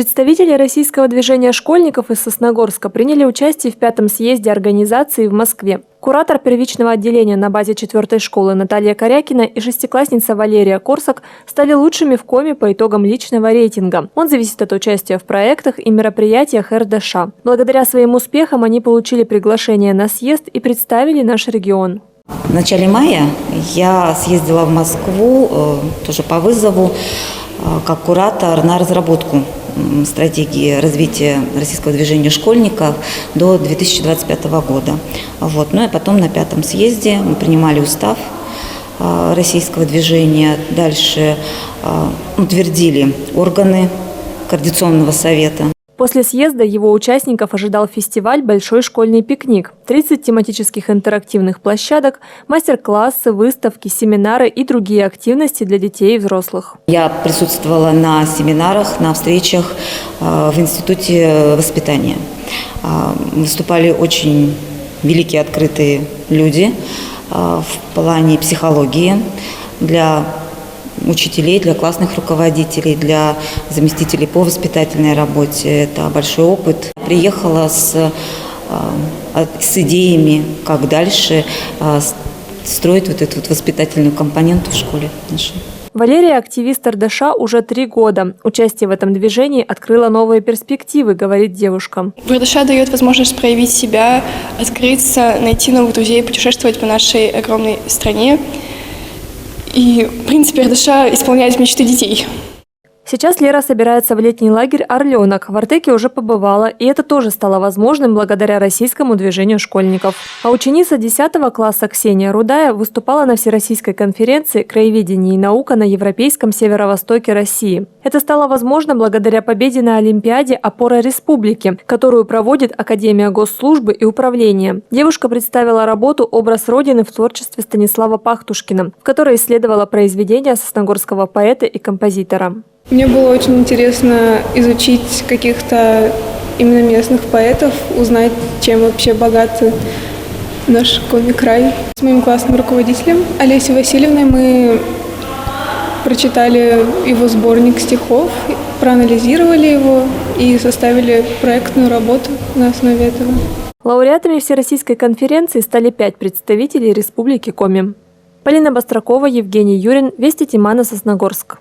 Представители российского движения школьников из Сосногорска приняли участие в 5-м съезде организации в Москве. Куратор первичного отделения на базе 4-й школы Наталья Корякина и шестиклассница Валерия Корсак стали лучшими в Коми по итогам личного рейтинга. Он зависит от участия в проектах и мероприятиях РДШ. Благодаря своим успехам они получили приглашение на съезд и представили наш регион. В начале мая я съездила в Москву тоже по вызову как куратор на разработку стратегии развития российского движения школьников до 2025 года. Ну и потом на 5-м съезде мы принимали устав российского движения, дальше утвердили органы Координационного совета. После съезда его участников ожидал фестиваль «Большой школьный пикник», 30 тематических интерактивных площадок, мастер-классы, выставки, семинары и другие активности для детей и взрослых. Я присутствовала на семинарах, на встречах в Институте воспитания. Выступали очень великие открытые люди в плане психологии для учителей, для классных руководителей, для заместителей по воспитательной работе. Это большой опыт. Приехала с идеями, как дальше строить вот эту воспитательную компоненту в школе нашей. Валерия – активист РДШ уже 3 года. Участие в этом движении открыло новые перспективы, говорит девушка. РДШ дает возможность проявить себя, открыться, найти новых друзей, путешествовать по нашей огромной стране. И, в принципе, РДШ исполняет мечты детей. Сейчас Лера собирается в летний лагерь «Орленок». В Артеке уже побывала, и это тоже стало возможным благодаря российскому движению школьников. А ученица 10 класса Ксения Рудая выступала на Всероссийской конференции «Краеведение и наука» на Европейском северо-востоке России. Это стало возможно благодаря победе на Олимпиаде «Опора республики», которую проводит Академия госслужбы и управления. Девушка представила работу «Образ Родины» в творчестве Станислава Пахтушкина, в которой исследовала произведения сосногорского поэта и композитора. Мне было очень интересно изучить каких-то именно местных поэтов, узнать, чем вообще богат наш Коми-край. С моим классным руководителем Олесей Васильевной мы прочитали его сборник стихов, проанализировали его и составили проектную работу на основе этого. Лауреатами Всероссийской конференции стали 5 представителей Республики Коми. Полина Бастракова, Евгений Юрин, Вести Тимана, Сосногорск.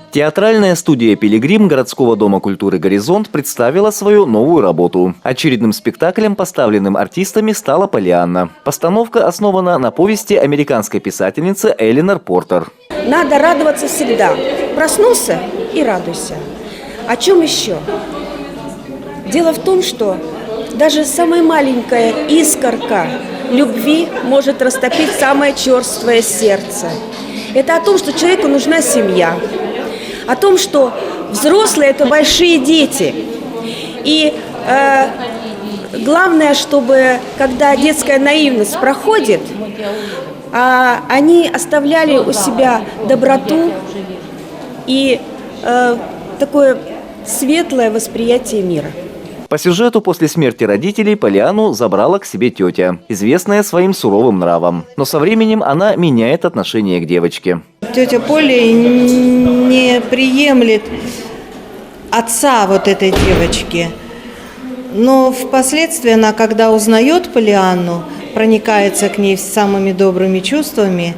Театральная студия «Пилигрим» городского дома культуры «Горизонт» представила свою новую работу. Очередным спектаклем, поставленным артистами, стала «Поллианна». Постановка основана на повести американской писательницы Элинор Портер. Надо радоваться всегда. Проснулся и радуйся. О чем еще? Дело в том, что даже самая маленькая искорка любви может растопить самое черствое сердце. Это о том, что человеку нужна семья. О том, что взрослые – это большие дети. И главное, чтобы, когда детская наивность проходит, они оставляли у себя доброту и такое светлое восприятие мира. По сюжету, после смерти родителей Поллианну забрала к себе тетя, известная своим суровым нравом. Но со временем она меняет отношение к девочке. Тетя Поля не приемлет отца вот этой девочки. Но впоследствии она, когда узнает Поллианну, проникается к ней самыми добрыми чувствами.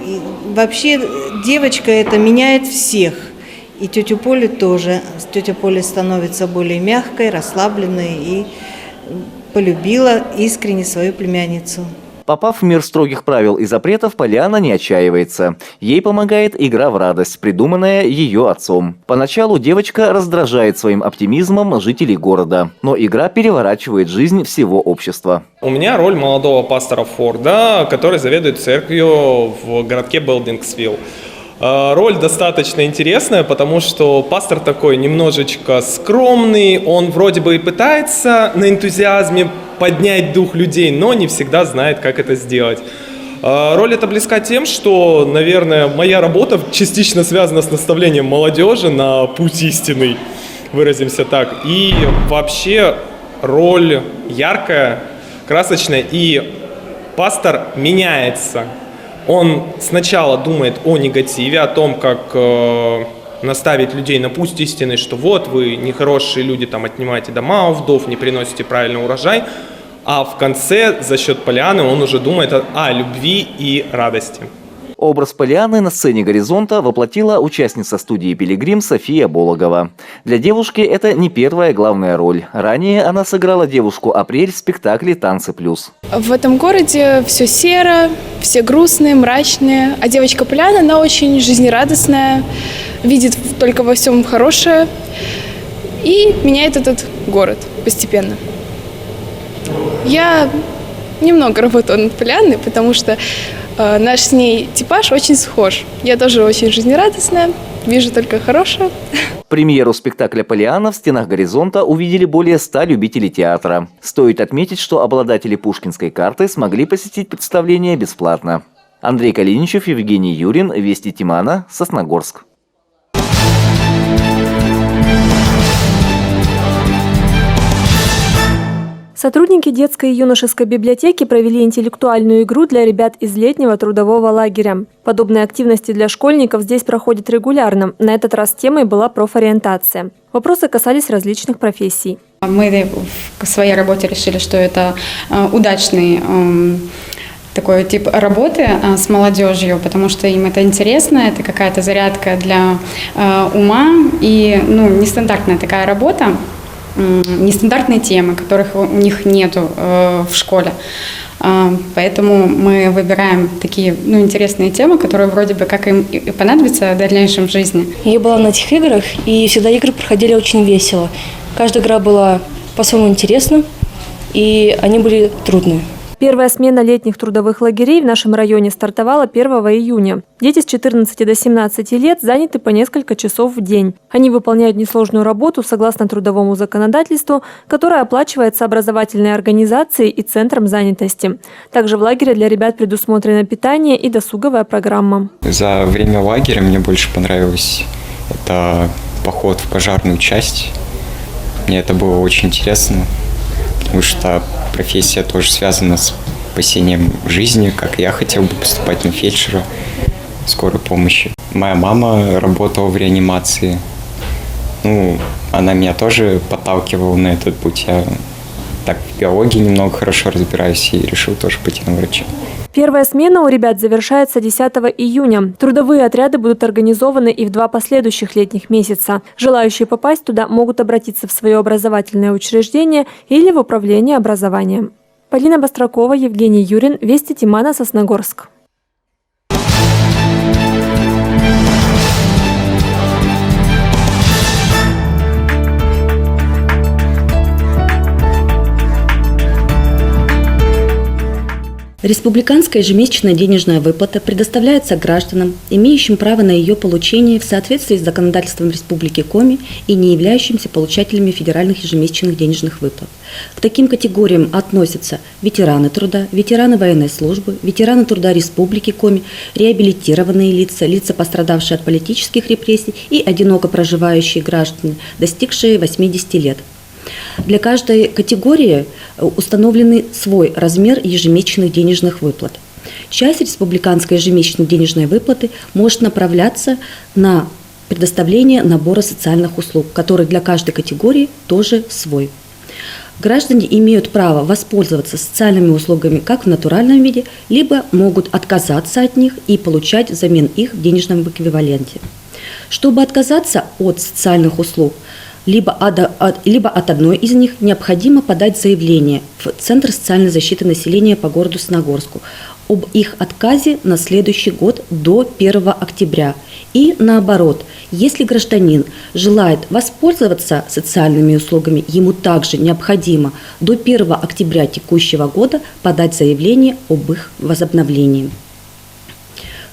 И вообще девочка эта меняет всех. И тетю Полю тоже. Тетя Поля становится более мягкой, расслабленной и полюбила искренне свою племянницу. Попав в мир строгих правил и запретов, Поллианна не отчаивается. Ей помогает игра в радость, придуманная ее отцом. Поначалу девочка раздражает своим оптимизмом жителей города, но игра переворачивает жизнь всего общества. У меня роль молодого пастора Форда, который заведует церковью в городке Белдингсвилл. Роль достаточно интересная, потому что пастор такой немножечко скромный, он вроде бы и пытается на энтузиазме поднять дух людей, но не всегда знает, как это сделать. Роль эта близка тем, что, наверное, моя работа частично связана с наставлением молодежи на путь истинный, выразимся так. И вообще роль яркая, красочная, и пастор меняется Он сначала думает о негативе, о том, как наставить людей на путь истины, что вот вы нехорошие люди, там отнимаете дома у вдов, не приносите правильный урожай. А в конце, за счет Полианы, он уже думает о любви и радости. Образ Полианы на сцене «Горизонта» воплотила участница студии «Пилигрим» София Бологова. Для девушки это не первая главная роль. Ранее она сыграла девушку Апрель в спектакле «Танцы плюс». В этом городе все серо, все грустные, мрачные. А девочка Поляна, она очень жизнерадостная, видит только во всем хорошее и меняет этот город постепенно. Я немного работала над Поляной, потому что наш с ней типаж очень схож. Я тоже очень жизнерадостная, вижу только хорошее. Премьеру спектакля «Полиана» в стенах «Горизонта» увидели более 100 любителей театра. Стоит отметить, что обладатели пушкинской карты смогли посетить представление бесплатно. Андрей Калиничев, Евгений Юрин, Вести Тимана, Сосногорск. Сотрудники детской и юношеской библиотеки провели интеллектуальную игру для ребят из летнего трудового лагеря. Подобные активности для школьников здесь проходят регулярно. На этот раз темой была профориентация. Вопросы касались различных профессий. Мы в своей работе решили, что это удачный такой тип работы с молодежью, потому что им это интересно, это какая-то зарядка для ума и нестандартная такая работа. Нестандартные темы, которых у них нету в школе. Поэтому мы выбираем такие интересные темы, которые вроде бы как им и понадобятся в дальнейшем в жизни. Я была на этих играх, и всегда игры проходили очень весело. Каждая игра была по-своему интересна, и они были трудные. Первая смена летних трудовых лагерей в нашем районе стартовала 1 июня. Дети с 14 до 17 лет заняты по несколько часов в день. Они выполняют несложную работу согласно трудовому законодательству, которое оплачивается образовательной организацией и центром занятости. Также в лагере для ребят предусмотрено питание и досуговая программа. За время лагеря мне больше понравилось это поход в пожарную часть. Мне это было очень интересно, потому что профессия тоже связана с спасением жизни, как я хотел бы поступать на фельдшера скорой помощи. Моя мама работала в реанимации. Она меня тоже подталкивала на этот путь. Я так в биологии немного хорошо разбираюсь и решил тоже пойти на врача. Первая смена у ребят завершается 10 июня. Трудовые отряды будут организованы и в 2 последующих летних месяца. Желающие попасть туда могут обратиться в свое образовательное учреждение или в управление образованием. Полина Бастракова, Евгений Юрин, Вести Тимана, Сосногорск. Республиканская ежемесячная денежная выплата предоставляется гражданам, имеющим право на ее получение в соответствии с законодательством Республики Коми и не являющимся получателями федеральных ежемесячных денежных выплат. К таким категориям относятся ветераны труда, ветераны военной службы, ветераны труда Республики Коми, реабилитированные лица, лица, пострадавшие от политических репрессий и одиноко проживающие граждане, достигшие 80 лет. Для каждой категории установленный свой размер ежемесячных денежных выплат. Часть республиканской ежемесячной денежной выплаты может направляться на предоставление набора социальных услуг, который для каждой категории тоже свой. Граждане имеют право воспользоваться социальными услугами как в натуральном виде, либо могут отказаться от них и получать взамен их в денежном эквиваленте. Чтобы отказаться от социальных услуг, либо от одной из них, необходимо подать заявление в Центр социальной защиты населения по городу Сосногорску об их отказе на следующий год до 1 октября. И наоборот, если гражданин желает воспользоваться социальными услугами, ему также необходимо до 1 октября текущего года подать заявление об их возобновлении.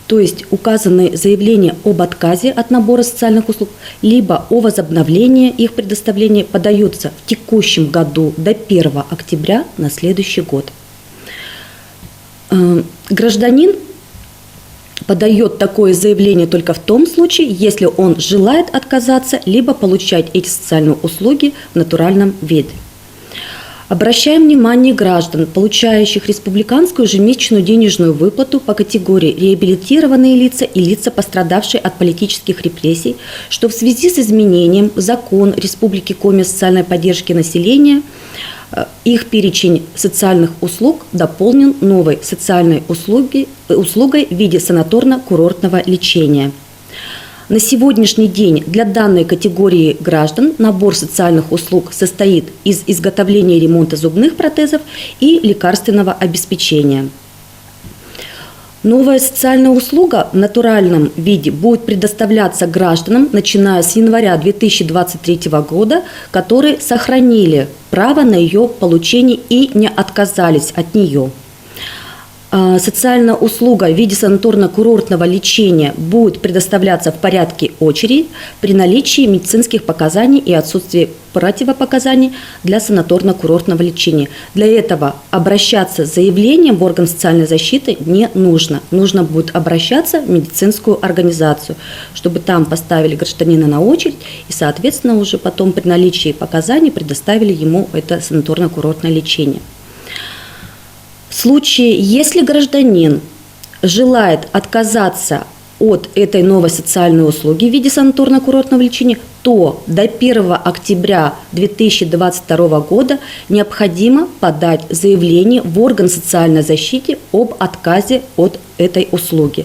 То есть указанные заявления об отказе от набора социальных услуг, либо о возобновлении их предоставления подаются в текущем году до 1 октября на следующий год. Гражданин подает такое заявление только в том случае, если он желает отказаться, либо получать эти социальные услуги в натуральном виде. Обращаем внимание граждан, получающих республиканскую ежемесячную денежную выплату по категории реабилитированные лица и лица, пострадавшие от политических репрессий, что в связи с изменением в закон Республики Коми о социальной поддержке населения их перечень социальных услуг дополнен новой социальной услугой в виде санаторно-курортного лечения. На сегодняшний день для данной категории граждан набор социальных услуг состоит из изготовления и ремонта зубных протезов и лекарственного обеспечения. Новая социальная услуга в натуральном виде будет предоставляться гражданам, начиная с января 2023 года, которые сохранили право на ее получение и не отказались от нее. Социальная услуга в виде санаторно-курортного лечения будет предоставляться в порядке очереди при наличии медицинских показаний и отсутствии противопоказаний для санаторно-курортного лечения. Для этого обращаться с заявлением в орган социальной защиты не нужно. Нужно будет обращаться в медицинскую организацию, чтобы там поставили гражданина на очередь и, соответственно, уже потом при наличии показаний предоставили ему это санаторно-курортное лечение. В случае, если гражданин желает отказаться от этой новой социальной услуги в виде санаторно-курортного лечения, то до 1 октября 2022 года необходимо подать заявление в орган социальной защиты об отказе от этой услуги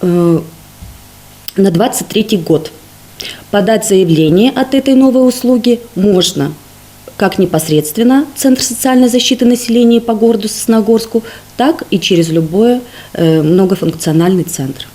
на 2023 год. Подать заявление от этой новой услуги можно как непосредственно Центр социальной защиты населения по городу Сосногорску, так и через любой многофункциональный центр.